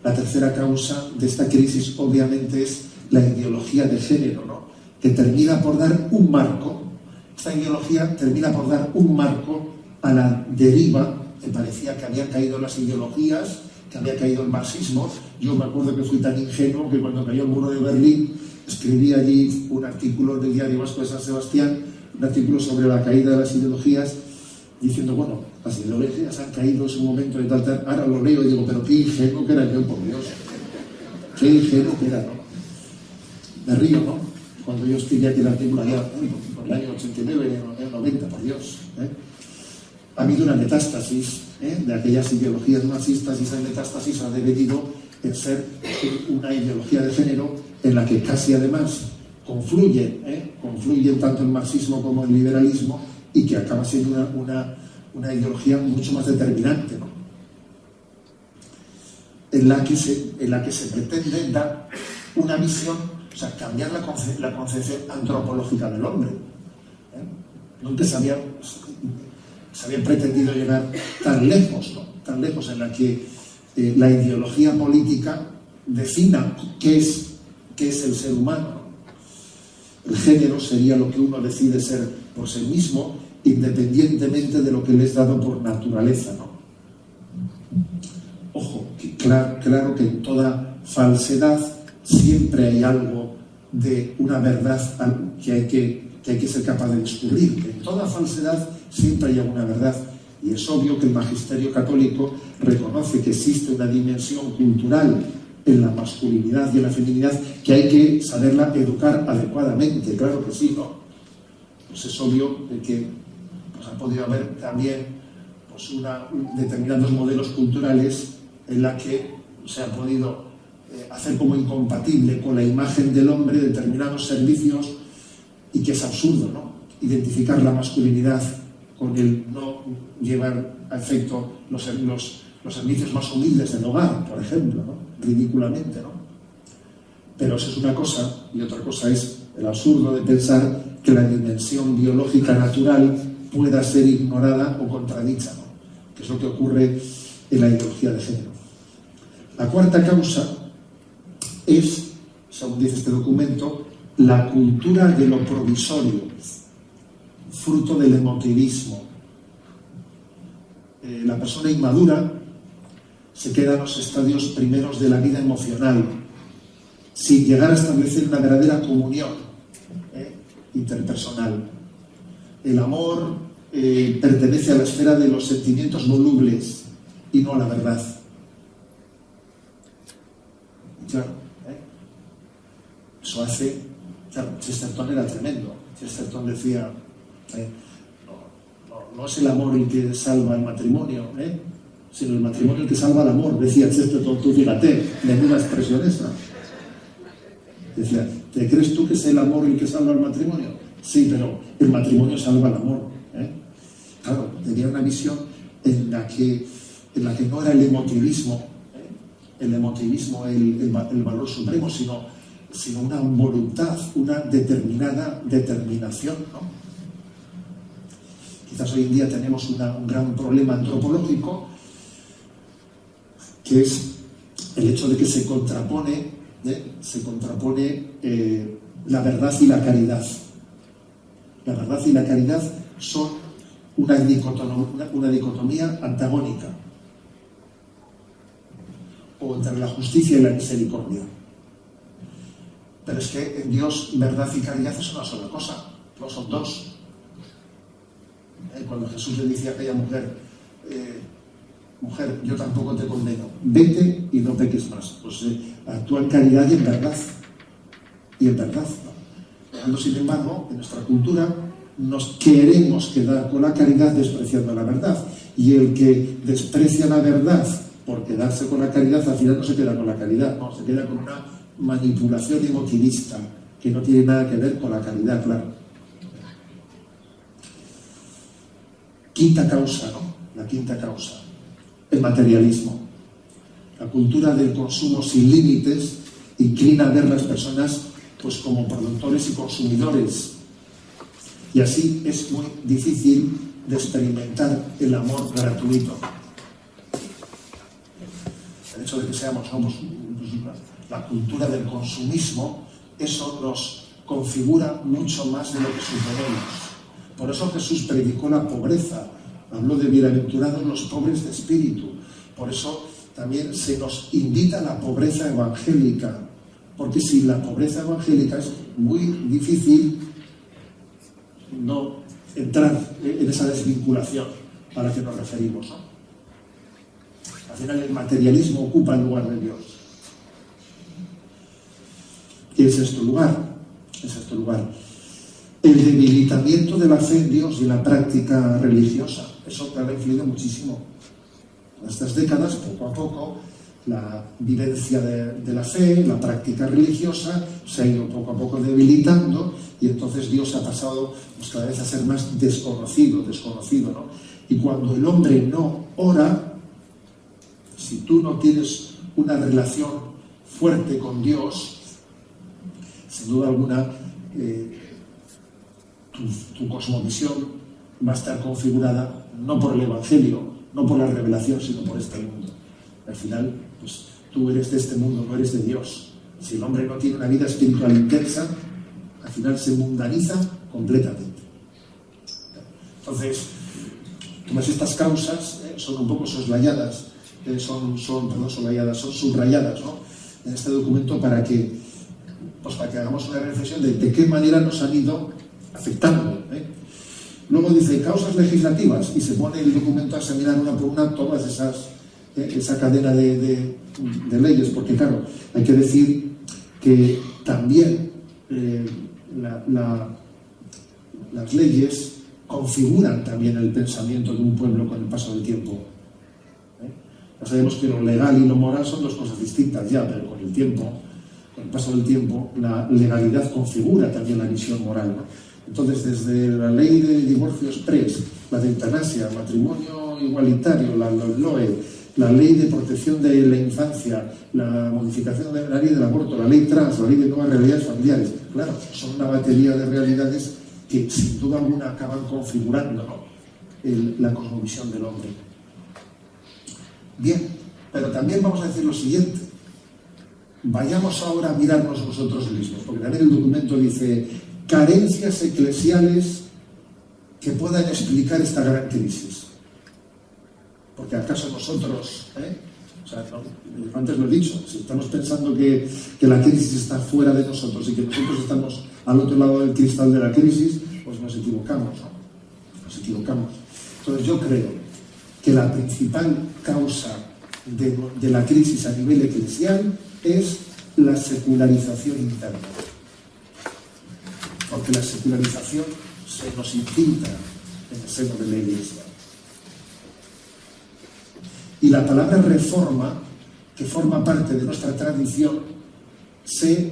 La tercera causa de esta crisis, obviamente, es la ideología de género, ¿no?, que termina por dar un marco. Esta ideología termina por dar un marco a la deriva que parecía que habían caído las ideologías, que había caído el marxismo. Yo me acuerdo que fui tan ingenuo que cuando cayó el muro de Berlín escribí allí un artículo del Diario Vasco de San Sebastián, un artículo sobre la caída de las ideologías, diciendo, bueno, las ideologías han caído en su momento de tal. Ahora lo leo y digo, pero qué ingenuo que era yo, por Dios. Qué ingenuo que era, ¿no? Me río, ¿no? Cuando yo escribí aquí el artículo allá, por el año 89, en el 90, por Dios. ha habido una metástasis de aquellas ideologías marxistas, y esa metástasis ha devenido en ser una ideología de género en la que casi además confluyen tanto el marxismo como el liberalismo, y que acaba siendo una ideología mucho más determinante, ¿no? en la que se pretende dar una visión, o sea, cambiar la concepción antropológica del hombre. Nunca se había pretendido llegar tan lejos, ¿no? Tan lejos, en la que la ideología política defina qué es el ser humano, ¿no? El género sería lo que uno decide ser por sí mismo, independientemente de lo que le es dado por naturaleza, ¿no? Ojo, que claro que en toda falsedad siempre hay algo de una verdad que hay que ser capaz de descubrir. En toda falsedad siempre hay alguna verdad, y es obvio que el magisterio católico reconoce que existe una dimensión cultural en la masculinidad y en la feminidad que hay que saberla educar adecuadamente. Claro que sí, ¿no? Pues es obvio que ha podido haber también pues determinados modelos culturales en la que se ha podido hacer como incompatible con la imagen del hombre determinados servicios, y que es absurdo, ¿no? Identificar la masculinidad con el no llevar a efecto los servicios más humildes del hogar, por ejemplo, ¿no? Ridículamente, ¿no? Pero eso es una cosa, y otra cosa es el absurdo de pensar que la dimensión biológica natural pueda ser ignorada o contradicha, ¿no? Que es lo que ocurre en la ideología de género. La cuarta causa es, según dice este documento, la cultura de lo provisorio, fruto del emotivismo. La persona inmadura se queda en los estadios primeros de la vida emocional, sin llegar a establecer una verdadera comunión interpersonal. El amor pertenece a la esfera de los sentimientos volubles y no a la verdad. Claro, eso hace... Claro, Chesterton era tremendo. Chesterton decía, no es el amor el que salva el matrimonio, sino el matrimonio el que salva el amor. Decía Chesterton, tú fíjate, menuda expresión esa. Decía, ¿te crees tú que es el amor el que salva el matrimonio? Sí, pero el matrimonio salva el amor. Claro, tenía una visión en la que no era el emotivismo, el valor supremo, sino una voluntad, una determinada determinación, ¿no? Quizás hoy en día tenemos un gran problema antropológico, que es el hecho de que se contrapone la verdad y la caridad. La verdad y la caridad son una dicotomía antagónica, o entre la justicia y la misericordia. Pero es que en Dios verdad y caridad es una sola cosa, no son dos. Cuando Jesús le dice a aquella mujer, mujer, yo tampoco te condeno, vete y no peques más. Pues actúa en caridad y en verdad. Y en verdad, ¿no? Cuando, sin embargo, en nuestra cultura nos queremos quedar con la caridad despreciando la verdad. Y el que desprecia la verdad por quedarse con la caridad, al final no se queda con la caridad, no, se queda con una manipulación emotivista que no tiene nada que ver con la caridad, claro. Quinta causa, ¿no? La quinta causa, el materialismo. La cultura del consumo sin límites inclina a ver las personas pues como productores y consumidores, y así es muy difícil de experimentar el amor gratuito. El hecho de que seamos la cultura del consumismo, eso nos configura mucho más de lo que suponemos. Por eso Jesús predicó la pobreza, habló de bienaventurados los pobres de espíritu. Por eso también se nos invita a la pobreza evangélica, porque sin la pobreza evangélica es muy difícil no entrar en esa desvinculación a la que nos referimos, ¿no? Al final el materialismo ocupa el lugar de Dios. ¿Qué es este lugar? Es este lugar. el debilitamiento de la fe en Dios y la práctica religiosa. Eso ha influido muchísimo. En estas décadas, poco a poco, la vivencia de la fe, la práctica religiosa, se ha ido poco a poco debilitando, y entonces Dios ha pasado pues, cada vez a ser más desconocido, ¿no? Y cuando el hombre no ora, si tú no tienes una relación fuerte con Dios, sin duda alguna, tu cosmovisión va a estar configurada no por el Evangelio, no por la revelación, sino por este mundo. Al final, pues tú eres de este mundo, no eres de Dios. Si el hombre no tiene una vida espiritual intensa, al final se mundaniza completamente. Entonces, todas estas causas son un poco soslayadas, son subrayadas, ¿no? En este documento para que hagamos una reflexión de qué manera nos han ido afectando. Luego dice causas legislativas y se pone el documento a examinar una por una todas esa cadena de leyes, porque claro, hay que decir que también las leyes configuran también el pensamiento de un pueblo con el paso del tiempo. Ya sabemos que lo legal y lo moral son dos cosas distintas ya, pero con el paso del tiempo, la legalidad configura también la visión moral, ¿no? Entonces, desde la ley de divorcio express, la de eutanasia, el matrimonio igualitario, la LOE, la ley de protección de la infancia, la modificación de la ley del aborto, la ley trans, la ley de nuevas realidades familiares, claro, son una batería de realidades que sin duda alguna acaban configurando, ¿no?, la cosmovisión del hombre. Bien, pero también vamos a decir lo siguiente. Vayamos ahora a mirarnos nosotros mismos, porque también el documento dice carencias eclesiales que puedan explicar esta gran crisis. Porque acaso nosotros, antes lo he dicho, si estamos pensando que la crisis está fuera de nosotros y que nosotros estamos al otro lado del cristal de la crisis, pues nos equivocamos, ¿no? Nos equivocamos. Entonces yo creo que la principal causa de la crisis a nivel eclesial es la secularización interna. Porque la secularización se nos infiltra en el seno de la Iglesia. Y la palabra reforma, que forma parte de nuestra tradición, se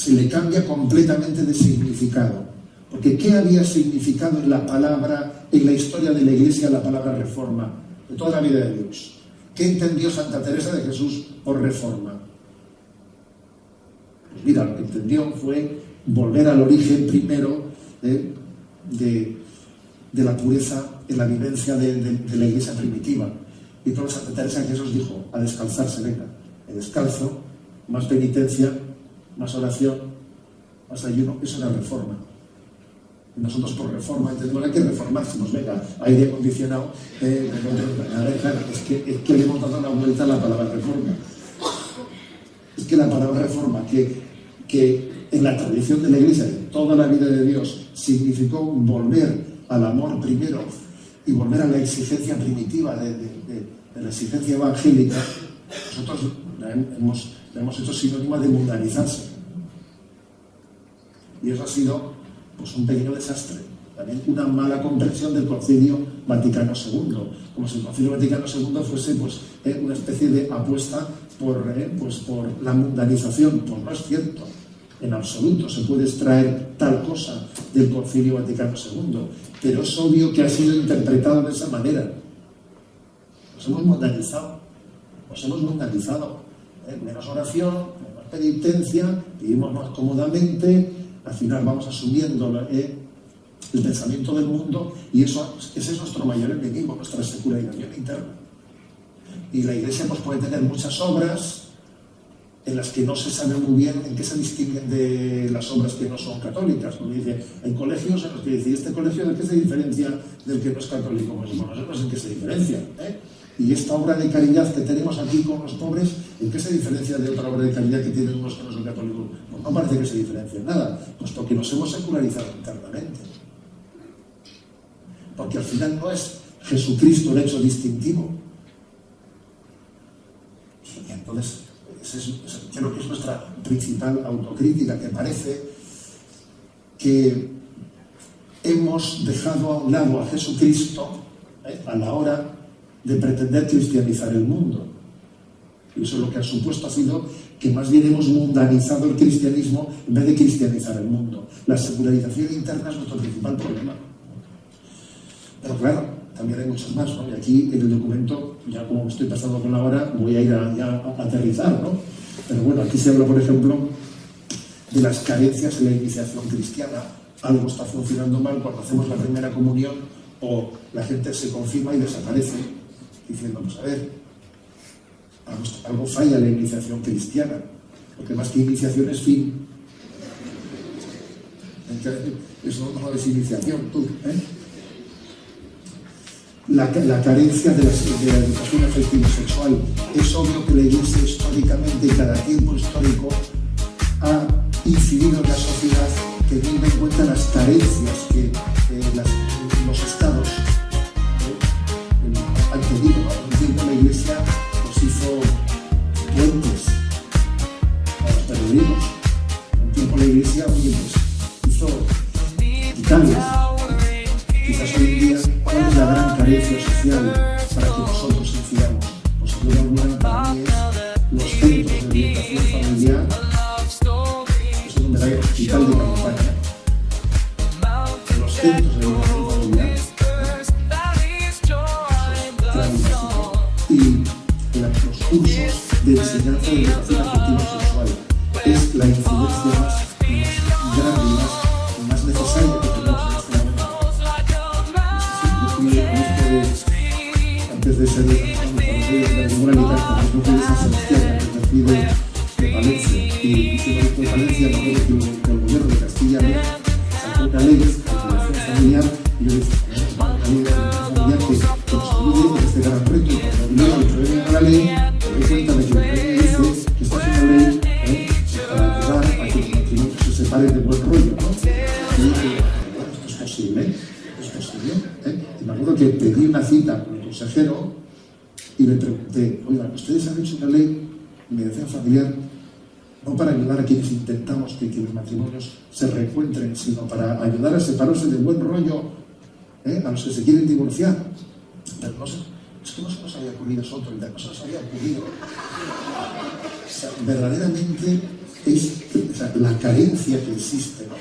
le cambia completamente de significado. Porque ¿qué había significado en la palabra, en la historia de la Iglesia, la palabra reforma? De toda la vida de Dios. ¿Qué entendió Santa Teresa de Jesús por reforma? Pues mira, lo que entendió fue volver al origen primero de la pureza en la vivencia de la Iglesia primitiva. Y por Santa Teresa de Jesús dijo, a descalzarse, venga, el descalzo, más penitencia, más oración, más ayuno, eso es la reforma. Y nosotros por reforma entendemos que hay que reformarse, nos venga, aire acondicionado, es que le hemos dado una vuelta a la palabra reforma. Es que la palabra reforma, que en la tradición de la Iglesia, de toda la vida de Dios, significó volver al amor primero y volver a la exigencia primitiva de la exigencia evangélica, nosotros la hemos hecho sinónima de mundanizarse. Y eso ha sido pues un pequeño desastre. También una mala comprensión del Concilio Vaticano II, como si el Concilio Vaticano II fuese una especie de apuesta por la mundanización. Pues no es cierto, en absoluto se puede extraer tal cosa del Concilio Vaticano II, pero es obvio que ha sido interpretado de esa manera. Nos hemos mundanizado. Menos oración, menos penitencia, vivimos más cómodamente, al final vamos asumiendo el pensamiento del mundo, y ese es nuestro mayor enemigo, nuestra secularización interna. Y la Iglesia puede tener muchas obras en las que no se sabe muy bien en qué se distinguen de las obras que no son católicas. Como dice, hay colegios en los que dice, ¿y este colegio de qué se diferencia del que no es católico? Pues bueno, no sé en qué se diferencia. Y esta obra de caridad que tenemos aquí con los pobres, ¿en qué se diferencia de otra obra de caridad que tienen unos que no son católicos? Pues no parece que se diferencia en nada, puesto que nos hemos secularizado internamente. Porque al final no es Jesucristo el hecho distintivo. Y entonces, creo que es nuestra principal autocrítica, que parece que hemos dejado a un lado a Jesucristo a la hora de pretender cristianizar el mundo. Y eso lo que ha supuesto ha sido que más bien hemos mundanizado el cristianismo en vez de cristianizar el mundo. La secularización interna es nuestro principal problema. Pero claro, también hay muchos más, ¿no? Y aquí en el documento, ya como estoy pasando con la hora, voy a ir a aterrizar, ¿no? Pero bueno, aquí se habla, por ejemplo, de las carencias en la iniciación cristiana. Algo está funcionando mal cuando hacemos la primera comunión o la gente se confirma y desaparece, diciendo, pues a ver, algo falla en la iniciación cristiana, porque más que iniciación es fin. Eso no es iniciación, tú, La carencia de la educación afectivo-sexual. Es obvio que la Iglesia históricamente, cada tiempo histórico, ha incidido en la sociedad teniendo en cuenta las carencias que los estados han tenido. En un tiempo la Iglesia nos hizo puentes a los peregrinos. En un tiempo la Iglesia hizo hospitales. Quizás hoy en día, ¿cuál es la gran carencia social para que nosotros incidamos? Pues sin duda alguna para mí es los centros de orientación familiar. Es un verdadero hospital de campaña. Los centros de orientación familiar. Y los cursos de enseñanza de educación afectivo-sexual es la incidencia más grande y más necesaria que tenemos en este momento. Antes de ser de moralidad, como de San Sebastián, antes de Valencia, y de Valencia, no creo que el gobierno de Castilla sacó una ley de educación familiar, y yo dije, una ley de educación familiar que nos ayude en este gran reto. Y cuando leo y pruebe la ley, me doy cuenta de que la ley dice que esta es una ley para ayudar a que los matrimonios se separen de buen rollo, ¿no? Y dije, bueno, esto es posible, Y me acuerdo que pedí una cita con el consejero y le pregunté, oiga, ustedes han hecho una ley de mediación familiar no para ayudar a quienes intentamos que los matrimonios se reencuentren, sino para ayudar a separarse del buen rollo, a los que se quieren divorciar. Pero no sé, es que no se nos había ocurrido eso otro, no se nos había ocurrido. O sea, verdaderamente es la carencia que existe, ¿no?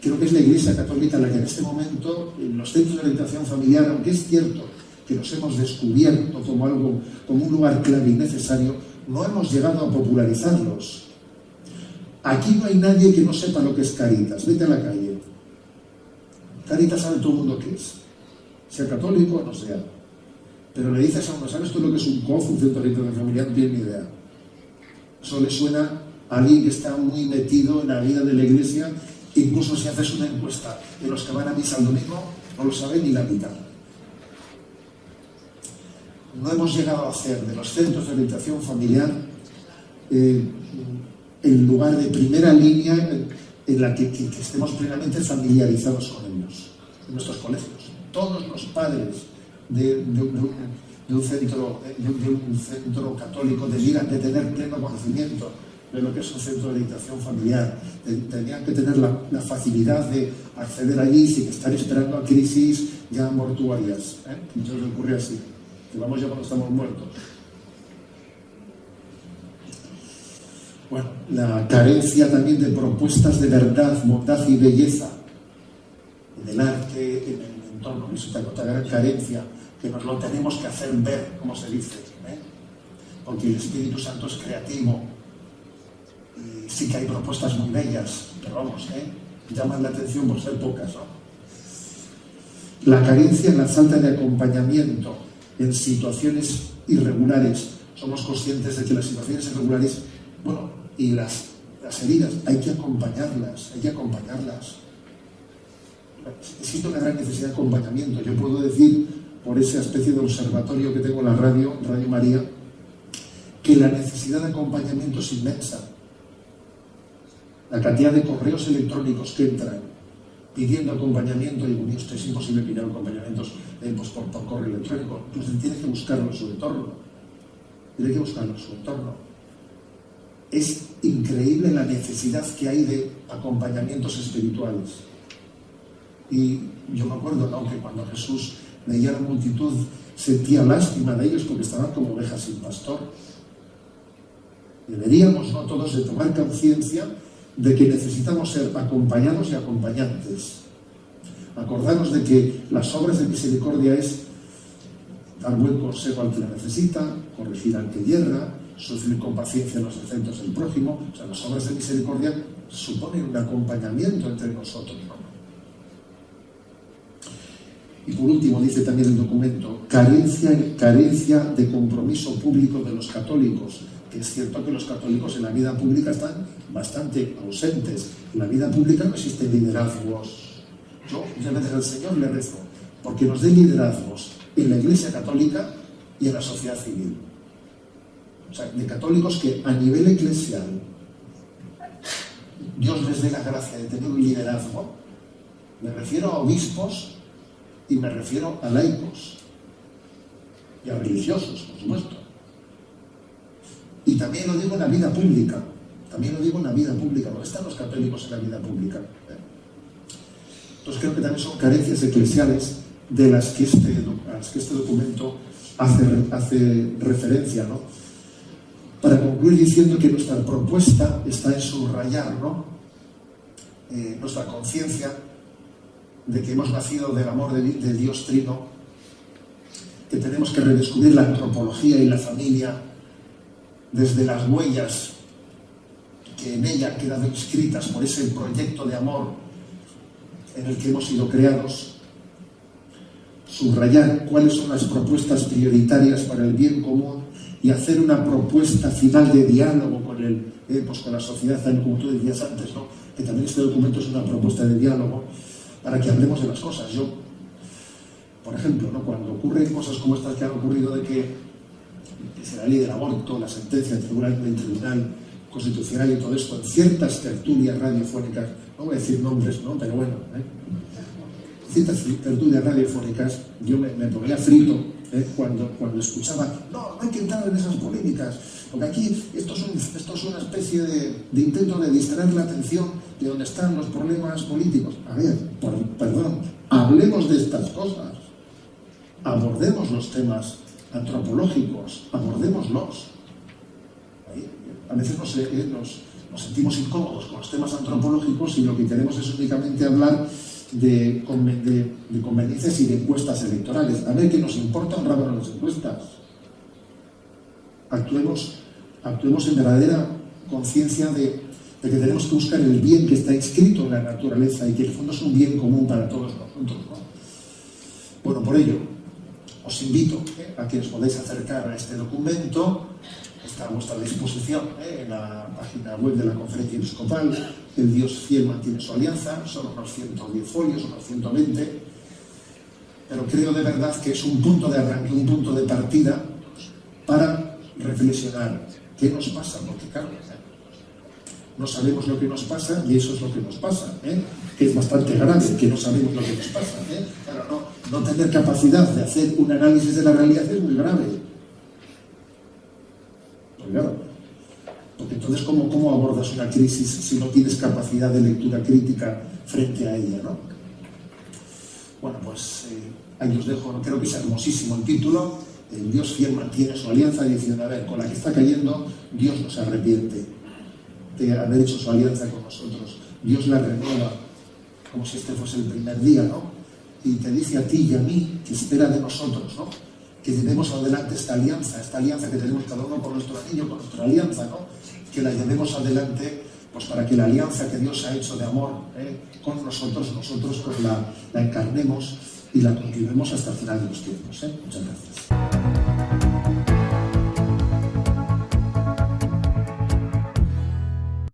Creo que es la Iglesia Católica la que en este momento, en los centros de orientación familiar, aunque es cierto que los hemos descubierto como un lugar clave y necesario, no hemos llegado a popularizarlos. Aquí no hay nadie que no sepa lo que es Cáritas. Vete a la calle. Cáritas sabe todo el mundo qué es, sea católico o no sea. Pero le dices a uno, ¿sabes tú lo que es un COF, un centro de orientación familiar? No tiene ni idea. Eso le suena a alguien que está muy metido en la vida de la Iglesia. Incluso si haces una encuesta de los que van a misa el domingo, no lo saben ni la mitad. No hemos llegado a hacer de los centros de orientación familiar el lugar de primera línea en la que estemos plenamente familiarizados con ellos, en nuestros colegios. Todos los padres de un centro católico debieran de tener pleno conocimiento de lo que es un centro de orientación familiar. Tenían que tener la facilidad de acceder allí sin estar esperando a crisis ya mortuarias. Entonces ocurre así, que vamos ya cuando estamos muertos. Bueno, la carencia también de propuestas de verdad, bondad y belleza en el arte, en el entorno, es otra gran carencia, que nos lo tenemos que hacer ver, como se dice, porque el Espíritu Santo es creativo. Y sí que hay propuestas muy bellas, pero vamos, llaman la atención por ser pocas, ¿no? La carencia en la falta de acompañamiento en situaciones irregulares. Somos conscientes de que las situaciones irregulares, y las heridas, hay que acompañarlas. Existe una gran necesidad de acompañamiento. Yo puedo decir, por esa especie de observatorio que tengo en la Radio María, que la necesidad de acompañamiento es inmensa. La cantidad de correos electrónicos que entran pidiendo acompañamiento, y esto es imposible pedir acompañamientos por correo electrónico, pues tiene que buscarlo en su entorno. es increíble la necesidad que hay de acompañamientos espirituales. Y yo me acuerdo, ¿no?, que cuando Jesús veía a la multitud sentía lástima de ellos porque estaban como ovejas sin pastor. Deberíamos, ¿no?, todos de tomar conciencia de que necesitamos ser acompañados y acompañantes. Acordaros de que las obras de misericordia es dar buen consejo al que lo necesita, corregir al que yerra, sufrir con paciencia los defectos del prójimo. O sea, las obras de misericordia suponen un acompañamiento entre nosotros, ¿no? Y por último, dice también el documento, carencia de compromiso público de los católicos, que es cierto que los católicos en la vida pública están bastante ausentes. En la vida pública no existen liderazgos. Yo muchas veces al Señor le rezo porque nos dé liderazgos en la Iglesia Católica y en la sociedad civil. O sea, de católicos que a nivel eclesial Dios les dé la gracia de tener un liderazgo. Me refiero a obispos y me refiero a laicos y a religiosos, por supuesto. Y también lo digo en la vida pública. ¿Dónde están los católicos en la vida pública? Entonces creo que también son carencias eclesiales de las que este documento hace referencia, ¿no? Para concluir diciendo que nuestra propuesta está en subrayar, ¿no?, nuestra conciencia de que hemos nacido del amor de Dios Trino, que tenemos que redescubrir la antropología y la familia desde las huellas que en ella han quedado inscritas por ese proyecto de amor en el que hemos sido creados, subrayar cuáles son las propuestas prioritarias para el bien común y hacer una propuesta final de diálogo con la sociedad, como tú decías antes, ¿no?, que también este documento es una propuesta de diálogo para que hablemos de las cosas. Yo, por ejemplo, ¿no?, cuando ocurren cosas como estas que han ocurrido de que es la ley del aborto, la sentencia del Tribunal Constitucional y todo esto, en ciertas tertulias radiofónicas, no voy a decir nombres, ¿no?, pero bueno, ciertas tertulias radiofónicas, yo me ponía frito cuando escuchaba, no hay que entrar en esas polémicas, porque aquí esto es una especie de intento de distraer la atención de donde están los problemas políticos. A ver, perdón, hablemos de estas cosas, abordemos los temas antropológicos, abordémoslos. A veces nos sentimos incómodos con los temas antropológicos y lo que queremos es únicamente hablar de conveniencias y de encuestas electorales. A ver, que nos importa un rábano las encuestas. Actuemos en verdadera conciencia de que tenemos que buscar el bien que está inscrito en la naturaleza y que en el fondo es un bien común para todos nosotros, ¿no? Bueno, por ello, os invito a que os podáis acercar a este documento. Está a vuestra disposición en la página web de la Conferencia Episcopal. El Dios fiel mantiene su alianza. Son unos 110 folios, unos 120. Pero creo de verdad que es un punto de arranque, un punto de partida para reflexionar qué nos pasa. Porque claro, no sabemos lo que nos pasa y eso es lo que nos pasa, que es bastante grave, que no sabemos lo que nos pasa. Claro, no tener capacidad de hacer un análisis de la realidad es muy grave. Claro, porque entonces ¿cómo abordas una crisis si no tienes capacidad de lectura crítica frente a ella, ¿no? Bueno, pues ahí os dejo, no creo que sea hermosísimo el título. El Dios fiel mantiene su alianza, diciendo, a ver, con la que está cayendo, Dios no se arrepiente de haber hecho su alianza con nosotros. Dios la renueva, como si este fuese el primer día, ¿no? Y te dice a ti y a mí que espera de nosotros, ¿no?, que llevemos adelante esta alianza que tenemos cada uno con nuestro anillo, con nuestra alianza, ¿no?, que la llevemos adelante, pues para que la alianza que Dios ha hecho de amor con nosotros pues la encarnemos y la continuemos hasta el final de los tiempos. Muchas gracias.